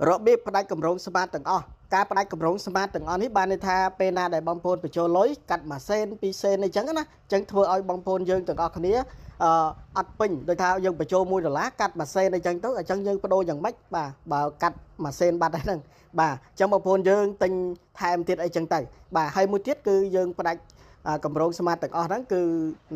របៀបផ្ដាច់កម្រងស្មាតទាំងអស់ការផ្ដាច់កម្រងស្មាតទាំងអស់នេះបានន័យថាពេលណាដែលបងប្អូនបញ្ចូលលុយកាត់មួយសេនពីរសេនអីចឹងណាអញ្ចឹងធ្វើឲ្យបងប្អូនយើងទាំងអស់គ្នាអត់ពេញដោយថាយើងបញ្ចូល$1កាត់មួយសេនអីចឹងទៅអញ្ចឹងយើងបដូរយ៉ាងម៉េចបាទបើកាត់មួយសេនបាត់ហើយហ្នឹងបាទអញ្ចឹងបងប្អូនយើងទិញថែមទៀតអីចឹងទៅបាទហើយមួយទៀតគឺយើងផ្ដាច់កម្រងស្មាតទាំងអស់ហ្នឹងគឺ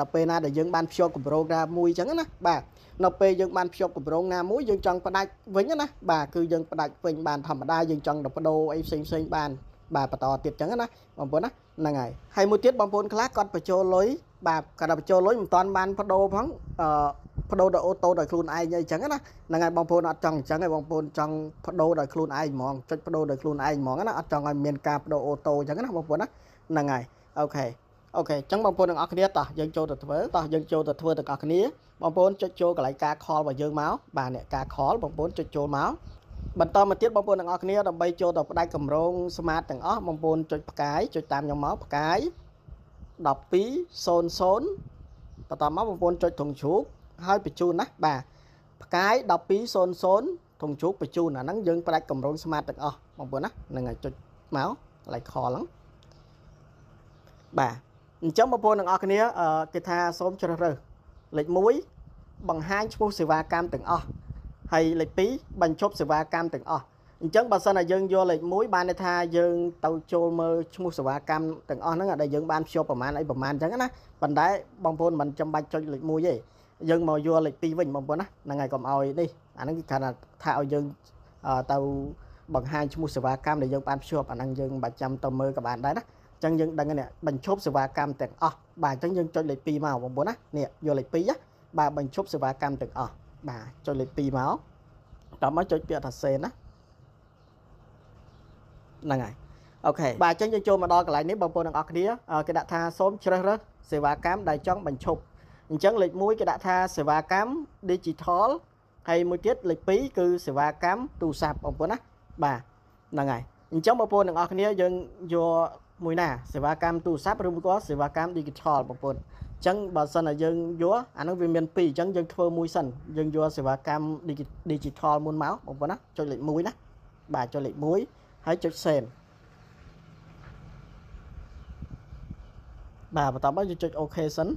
នៅពេលណាដែលយើងបានភ្ជាប់កម្រងណាមួយចឹងណាបាទនៅពេលយើងបានភ្ជាប់កម្រងណាមួយយើងចង់ផ្ដាច់វិញណាបាទគឺយើងផ្ដាច់វិញបានធម្មតាយើងចង់ទៅបដូរអីផ្សេងបានបាទបន្តទៀតចឹងណាបងប្អូនណាហ្នឹងហើយមួយទៀតបងប្អូនខ្លះគាត់បញ្ចូលលុយបាទគាត់បញ្ចូលលុយមិនតាន់បានបដូរផងបដូរដោយអូតូដោយខ្លួនឯងអីចឹងណាហ្នឹងហើយបងប្អូនអត់ចង់អញ្ចឹងឯងបងប្អូនចង់បដូរដោយខ្លួនឯងហ្មងចុចបដូរដោយខ្លួនឯងហ្មងណាអត់ចង់ឲ្យមានការបដូរអូតូអញ្ចឹងណាបងប្អូនណាហ្នឹងហើយអូខេអញ្ចឹងបងប្អូនទាំងអស់គ្នាតោះយើងចូលទៅធ្វើទាំងអស់គ្នាបងប្អូនចុចចូលកន្លែងការខលរបស់យើងមកបាទអ្នកការខលបងប្អូនចុចចូលមកបន្តមកទៀតបងប្អូនទាំងអស់គ្នាដើម្បីចូលទៅផ្ដាច់កម្រងស្មាតទាំងអស់បងប្អូនចុចផ្កាយចុចតាមខ្ញុំមកផ្កាយ1200បន្តមកបងប្អូនចុចធុងជ្រូកហើយបញ្ជូនណាបាទផ្កាយ1200ធុងជ្រូកបញ្ជូនអាហ្នឹងយើងផ្ដាច់កម្រងស្មាតទាំងអស់បងប្អូនណាហ្នឹងហើយចុចមកកន្លែងខលហ្នឹងបាទអញ្ចឹងបងប្អូនទាំងអស់គ្នាគេថាសូមជ្រើសរើសលេខ1បង្ហាញឈ្មោះសេវាកម្មទាំងអស់ហើយលេខ2បញ្ឈប់សេវាកម្មទាំងអស់អញ្ចឹងបើសិនតែយើងយកលេខ1បានន័យថាយើងទៅចូលមើលឈ្មោះសេវាកម្មទាំងអស់ហ្នឹងដែលយើងបានភ្ជាប់ប្រមាណអីប្រមាណអញ្ចឹងណាប៉ុន្តែបងប្អូនមិនចាំបាច់ចុចលេខ1ទេយើងមកយកលេខ2វិញបងប្អូនណាហ្នឹងហើយកុំឲ្យនេះអាហ្នឹងគឺគាត់ថាឲ្យយើងទៅបង្ហាញឈ្មោះសេវាកម្មដែលយើងបានភ្ជាប់អាហ្នឹងយើងមិនបាច់ចាំទៅមើលក៏បានដែរណាចឹងយើងដឹងនេះបញ្ឈប់សេវាកម្មទាំងអស់បាទអញ្ចឹងយើងចុចលេខ2មកបងប្អូនណានេះយកលេខ2ណាបាទបញ្ឈប់សេវាកម្មទាំងអស់បាទចុចលេខ2មកដល់មកចុចពាក្យថាសេនណាហ្នឹងហើយអូខេបាទអញ្ចឹងយើងចូលមកដល់កន្លែងនេះបងប្អូនទាំងអស់គ្នាគេដាក់ថាសូមជ្រើសរើសសេវាកម្មដែលចង់បញ្ឈប់អញ្ចឹងលេខ1គេដាក់ថាសេវាកម្ម Digital ហើយមួយទៀតលេខ2គឺសេវាកម្មទូរស័ព្ទបងប្អូនណាបាទហ្នឹងហើយអញ្ចឹងបងប្អូនទាំងអស់គ្នាយើងយកមួយណាសេវាកម្មទូរស័ព្ទឬមួយក៏សេវាកម្ម Digital បងប្អូនអញ្ចឹងបើសិនតែយើងយកអានោះវាមាន2អញ្ចឹងយើងធ្វើមួយសិនយើងយកសេវាកម្ម Digital មុនមកបងប្អូនណាចុចលេខ1ណាបាទចុចលេខ1ហើយចុច Send បាទបន្តមកយើងចុច OK សិន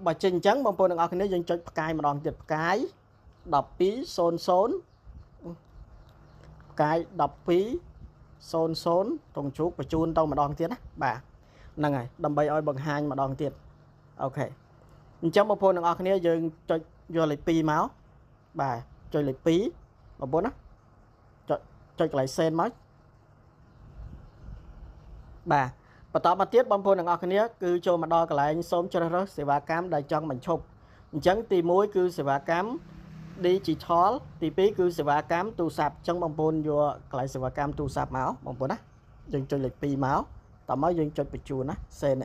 បើចេញអញ្ចឹងបងប្អូនទាំងអស់គ្នាយើងចុចផ្កាយម្ដងទៀតផ្កាយ1200ផ្កាយ1200ត្រង់ជ្រូកបញ្ជូនទៅម្ដងទៀតណាបាទហ្នឹងហើយដើម្បីឲ្យបង្ហាញម្ដងទៀតអូខេអញ្ចឹងបងប្អូនទាំងអស់គ្នាយើងចុចយកលេខ2មកបាទចុចលេខ2បងប្អូនណាចុចកន្លែង Send មកបាទបន្តមកទៀតបងប្អូនទាំងអស់គ្នាគឺចូលមកដល់កន្លែងសូមជ្រើសរើសសេវាកម្មដែលចង់បញ្ឈប់អញ្ចឹងទី1គឺសេវាកម្ម Digital ទី2គឺសេវាកម្មទូរស័ព្ទអញ្ចឹងបងប្អូនយកកន្លែងសេវាកម្មទូរស័ព្ទមកបងប្អូនណាយើងចុចលេខ2មកតមកយើងចុចបញ្ជូនណា Send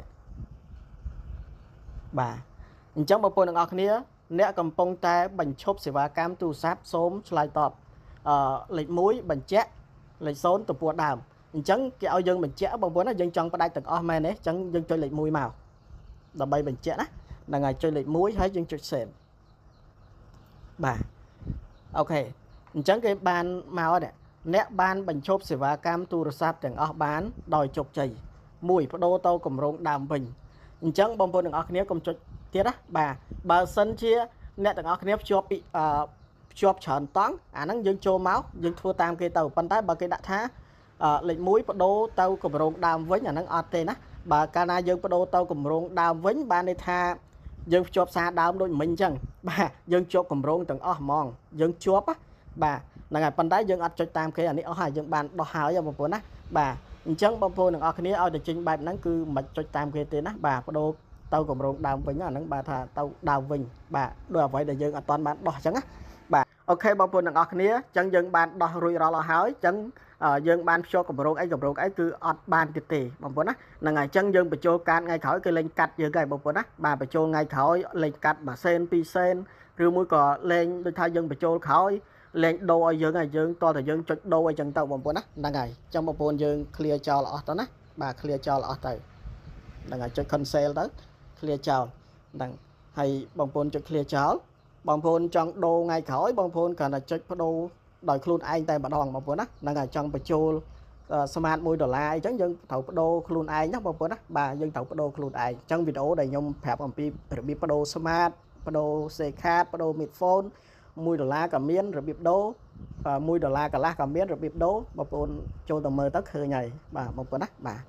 បាទអញ្ចឹងបងប្អូនទាំងអស់គ្នាអ្នកកំពុងតែបញ្ឈប់សេវាកម្មទូរស័ព្ទសូមឆ្លើយតបលេខ1បញ្ជាក់លេខ0ទំព័រដើមអញ្ចឹងគេឲ្យយើងបញ្ជាក់បងប្អូនណាយើងចង់ផ្ដាច់ទាំងអស់មែនទេអញ្ចឹងយើងចុចលេខ1មកដើម្បីបញ្ជាក់ណាហ្នឹងហើយចុចលេខ1ហើយយើងចុច Send បាទអូខេអញ្ចឹងគេបានមកនេះអ្នកបានបញ្ឈប់សេវាកម្មទូរស័ព្ទទាំងអស់បានដោយជោគជ័យ1បដូរទៅគម្រោងដើមវិញអញ្ចឹងបងប្អូនទាំងអស់គ្នាកុំចុចទៀតណាបាទបើសិនជាអ្នកទាំងអស់គ្នាភ្ជាប់ច្រើនតង់អាហ្នឹងយើងចូលមកយើងធ្វើតាមគេទៅប៉ុន្តែបើគេដាក់ថាលេខ1បដូរទៅគម្រោងដើមវិញអាហ្នឹងអត់ទេណាបើកាលណាយើងបដូរទៅគម្រោងដើមវិញបានន័យថាយើងភ្ជាប់សារដើមដូចមិញអញ្ចឹងបាទយើងជាប់គម្រោងទាំងអស់ហ្មងយើងជាប់បាទហ្នឹងហើយប៉ុន្តែយើងអត់ចុចតាមគេអានេះអស់ហើយយើងបានដោះហើយបងប្អូនណាបាទអញ្ចឹងបងប្អូនទាំងអស់គ្នាឲ្យតែចេញបែបហ្នឹងគឺមិនចុចតាមគេទេណាបាទបដូរទៅគម្រោងដើមវិញអាហ្នឹងបាទថាទៅដើមវិញបាទដោយអ្វីដែលយើងអត់ទាន់បានដោះអញ្ចឹងណាបាទអូខេបងប្អូនទាំងអស់គ្នាអញ្ចឹងយើងបានដោះរួចរាល់អស់ហើយអញ្ចឹងយើងបានភ្ជាប់គម្រោងអីគឺអត់បានទៀតទេបងប្អូនណាហ្នឹងហើយអញ្ចឹងយើងបញ្ចូលកាតថ្ងៃក្រោយគេលេងកាត់យើងហើយបងប្អូនណាបាទបញ្ចូលថ្ងៃក្រោយលេងកាត់1សេន2សេនឬមួយក៏លេងដូចថាយើងបញ្ចូលក្រោយលេងដូរឲ្យយើងហើយយើងតោះតែយើងចុចដូរអីចឹងទៅបងប្អូនណាហ្នឹងហើយអញ្ចឹងបងប្អូនយើង clear ចោលអស់ទៅណាបាទ clear ចោលអស់ទៅហ្នឹងហើយចុច cancel ទៅ clear ចោលហ្នឹងហើយបងប្អូនចុច clear ចោលបងប្អូនចង់ដូរថ្ងៃក្រោយបងប្អូនគ្រាន់តែចុចបដូរ ដោយខ្លួនឯងតែម្ដងបងប្អូនណាហ្នឹងហើយចង់បញ្ចូលsmart $1អញ្ចឹងយើងត្រូវបដូរខ្លួនឯងណាបងប្អូនណាបាទយើងត្រូវបដូរខ្លួនឯងអញ្ចឹងវីដេអូដែលខ្ញុំប្រាប់អំពីរបៀបបដូរ smart បដូរ SIM card បដូរ microphone $1ក៏មានរបៀបដូរ$1កន្លះក៏មានរបៀបដូរបងប្អូនចូលទៅមើលទៅឃើញហើយបាទបងប្អូនណាបាទ